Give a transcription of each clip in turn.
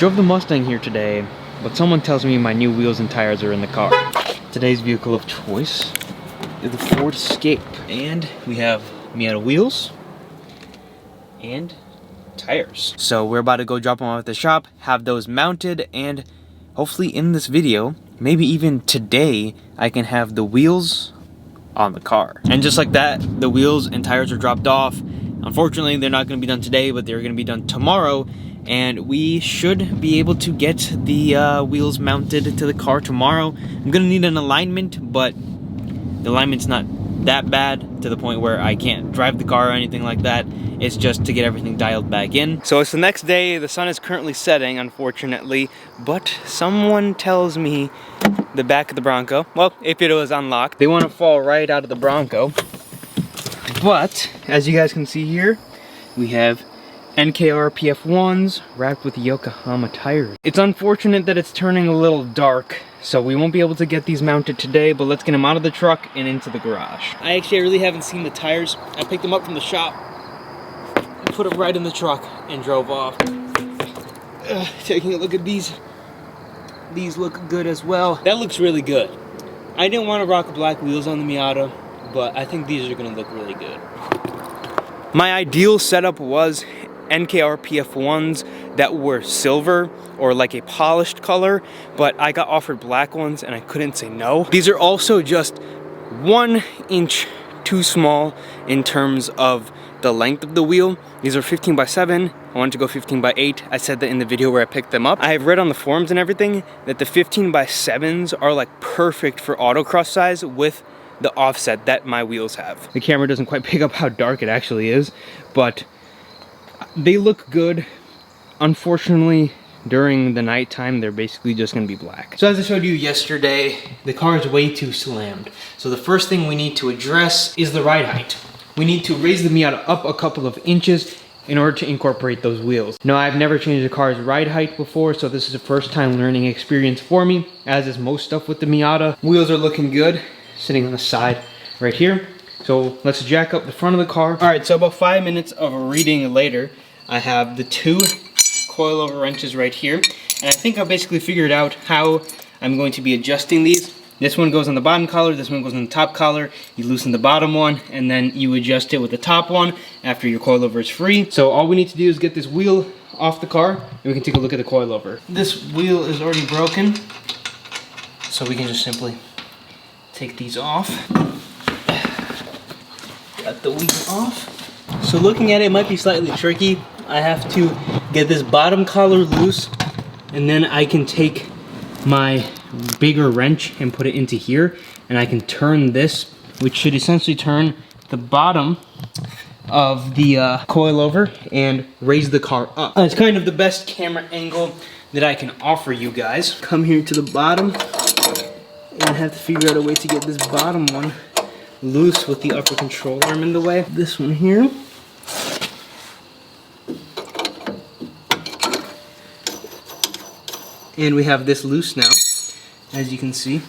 Drove the Mustang here today, but someone tells me my new wheels and tires are in the car. Today's vehicle of choice is the Ford Escape, and we have Miata wheels and tires. So we're about to go drop them off at the shop, have those mounted, and hopefully in this video, maybe even today, I can have the wheels on the car. And just like that, the wheels and tires are dropped off. Unfortunately, they're not going to be done today, but they're going to be done tomorrow. And we should be able to get the wheels mounted to the car tomorrow. I'm going to need an alignment, but the alignment's not that bad to the point where I can't drive the car or anything like that. It's just to get everything dialed back in. So it's the next day. The sun is currently setting, unfortunately, but someone tells me the back of the Bronco, well, if it was unlocked, they want to fall right out of the Bronco. But as you guys can see here, we have Enki Rpf1s wrapped with Yokohama tires. It's unfortunate that it's turning a little dark, so we won't be able to get these mounted today, but let's get them out of the truck and into the garage. I really haven't seen the tires. I picked them up from the shop, put them right in the truck, and drove off. Taking a look at these. These look good as well. That looks really good. I didn't want to rock black wheels on the Miata, but I think these are going to look really good. My ideal setup was Enki Rpf1s that were silver or like a polished color, but I got offered black ones and I couldn't say no. These are also just 1 inch too small in terms of the length of the wheel. These are 15 by 7. I wanted to go 15 by 8. I said that in the video where I picked them up. I have read on the forums and everything that the 15 by 7s are like perfect for autocross size with the offset that my wheels have. The camera doesn't quite pick up how dark it actually is, but they look good. Unfortunately, during the nighttime, they're basically just gonna be black. So as I showed you yesterday, the car is way too slammed. So the first thing we need to address is the ride height. We need to raise the Miata up a couple of inches in order to incorporate those wheels. Now, I've never changed a car's ride height before, so this is a first time learning experience for me, as is most stuff with the Miata. Wheels are looking good, sitting on the side right here. So let's jack up the front of the car. All right, so about 5 minutes of reading later, I have the 2 coilover wrenches right here. And I think I basically figured out how I'm going to be adjusting these. This one goes on the bottom collar, this one goes on the top collar. You loosen the bottom one, and then you adjust it with the top one after your coilover is free. So all we need to do is get this wheel off the car, and we can take a look at the coilover. This wheel is already broken, so we can just simply take these off. Got the wheel off. So looking at it, it might be slightly tricky. I have to get this bottom collar loose, and then I can take my bigger wrench and put it into here, and I can turn this, which should essentially turn the bottom of the coilover and raise the car up. It's kind of the best camera angle that I can offer you guys. Come here to the bottom and have to figure out a way to get this bottom one loose with the upper control arm in the way. This one here. And we have this loose now, as you can see.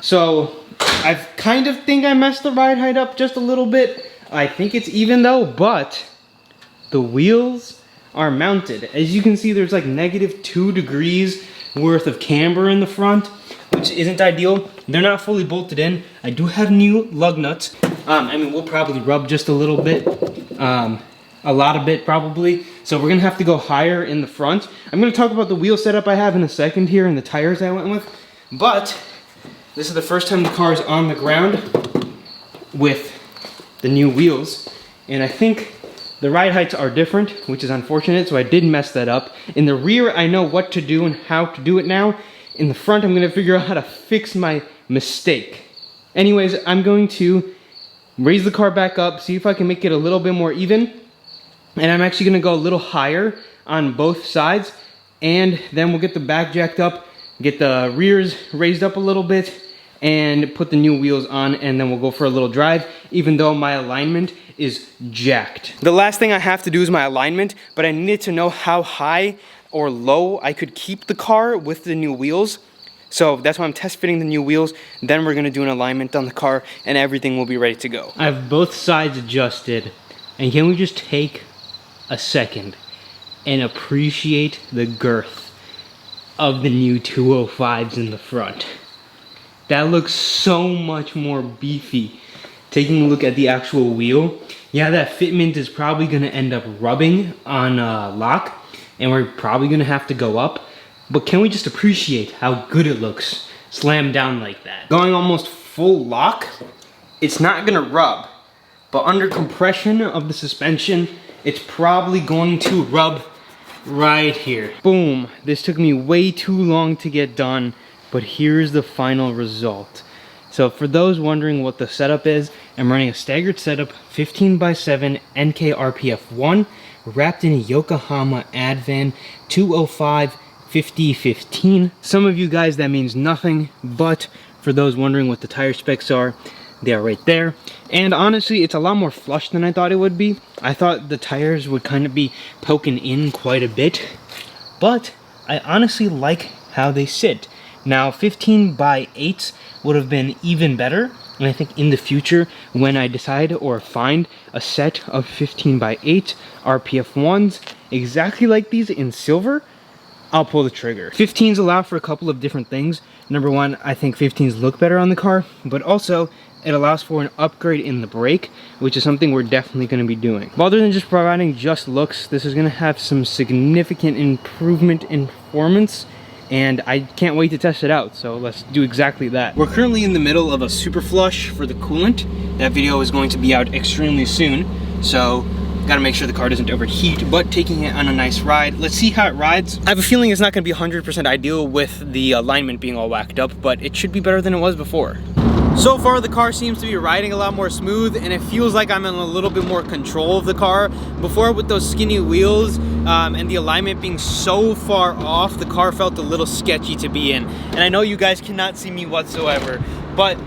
So I kind of think I messed the ride height up just a little bit. I think it's even though, but the wheels are mounted. As you can see, there's like -2 degrees worth of camber in the front, which isn't ideal. They're not fully bolted in. I do have new lug nuts. I mean, we'll probably rub just a little bit, a lot of it probably. So we're gonna have to go higher in the front. I'm gonna talk about the wheel setup I have in a second here and the tires I went with. But this is the first time the car is on the ground with the new wheels. And I think the ride heights are different, which is unfortunate, so I did mess that up. In the rear, I know what to do and how to do it now. In the front, I'm gonna figure out how to fix my mistake. Anyways, I'm going to raise the car back up, see if I can make it a little bit more even. And I'm actually gonna go a little higher on both sides. And then we'll get the back jacked up, get the rears raised up a little bit, and put the new wheels on, and then we'll go for a little drive, even though my alignment is jacked. The last thing I have to do is my alignment, but I needed to know how high or low I could keep the car with the new wheels. So that's why I'm test fitting the new wheels. Then we're gonna do an alignment on the car and everything will be ready to go. I have both sides adjusted. And can we just take a second and appreciate the girth of the new 205s in the front? That looks so much more beefy. Taking a look at the actual wheel, yeah, that fitment is probably gonna end up rubbing on lock, and we're probably gonna have to go up. But can we just appreciate how good it looks slammed down like that? Going almost full lock, it's not gonna rub, but under compression of the suspension, it's probably going to rub right here. Boom, this took me way too long to get done, but here's the final result. So for those wondering what the setup is, I'm running a staggered setup 15x7 Enki Rpf1 wrapped in a Yokohama Advan 205 50/15. Some of you guys that means nothing, but for those wondering what the tire specs are, they are right there. And honestly, it's a lot more flush than I thought it would be. I thought the tires would kind of be poking in quite a bit, but I honestly like how they sit. Now 15x8 would have been even better, and I think in the future when I decide or find a set of 15x8 Rpf1s exactly like these in silver, I'll pull the trigger. 15s allow for a couple of different things. Number one, I think 15s look better on the car, but also it allows for an upgrade in the brake, which is something we're definitely going to be doing. Rather than just providing just looks, this is going to have some significant improvement in performance, and I can't wait to test it out, so let's do exactly that. We're currently in the middle of a super flush for the coolant. That video is going to be out extremely soon, so gotta make sure the car doesn't overheat, but taking it on a nice ride. Let's see how it rides. I have a feeling it's not gonna be 100% ideal with the alignment being all whacked up, but it should be better than it was before. So far, the car seems to be riding a lot more smooth, and it feels like I'm in a little bit more control of the car. Before, with those skinny wheels and the alignment being so far off, the car felt a little sketchy to be in. And I know you guys cannot see me whatsoever, but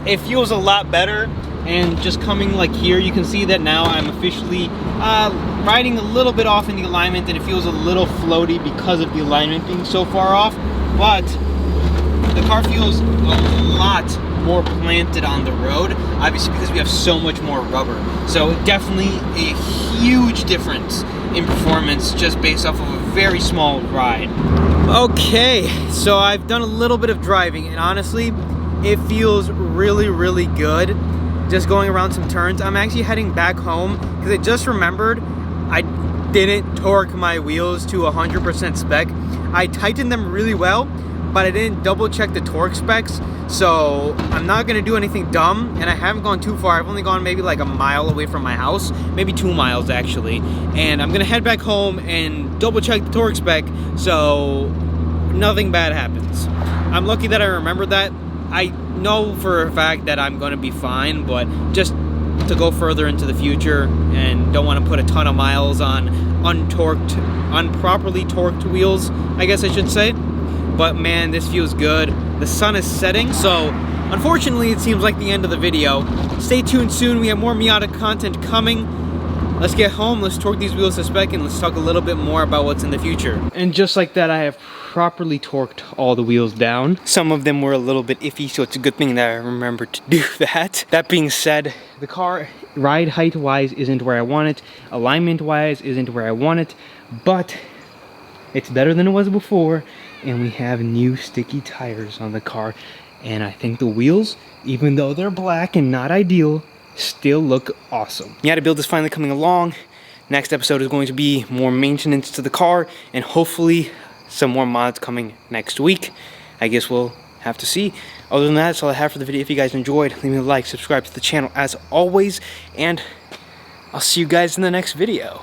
it feels a lot better. And just coming like here, you can see that now I'm officially riding a little bit off in the alignment, and it feels a little floaty because of the alignment being so far off. But the car feels a lot more planted on the road, obviously because we have so much more rubber. So definitely a huge difference in performance just based off of a very small ride. Okay, so I've done a little bit of driving, and honestly, it feels really, really good. Just going around some turns. I'm actually heading back home because I just remembered I didn't torque my wheels to 100% spec. I tightened them really well, but I didn't double check the torque specs. So I'm not gonna do anything dumb, and I haven't gone too far. I've only gone maybe like a mile away from my house, maybe 2 miles actually. And I'm gonna head back home and double check the torque spec so nothing bad happens. I'm lucky that I remembered that. I know for a fact that I'm going to be fine, but just to go further into the future and don't want to put a ton of miles on unproperly torqued wheels, I guess I should say. But man, this feels good. The sun is setting, so unfortunately it seems like the end of the video. Stay tuned soon, we have more Miata content coming. Let's get home, let's torque these wheels to spec, and let's talk a little bit more about what's in the future. And just like that, I have properly torqued all the wheels down. Some of them were a little bit iffy, so it's a good thing that I remembered to do that. That being said, the car ride height wise isn't where I want it, alignment wise isn't where I want it, but it's better than it was before, and we have new sticky tires on the car. And I think the wheels, even though they're black and not ideal, still look awesome. Miata build is finally coming along. Next episode is going to be more maintenance to the car, and hopefully some more mods coming next week. I guess we'll have to see. Other than that, that's all I have for the video. If you guys enjoyed, leave me a like, subscribe to the channel as always, and I'll see you guys in the next video.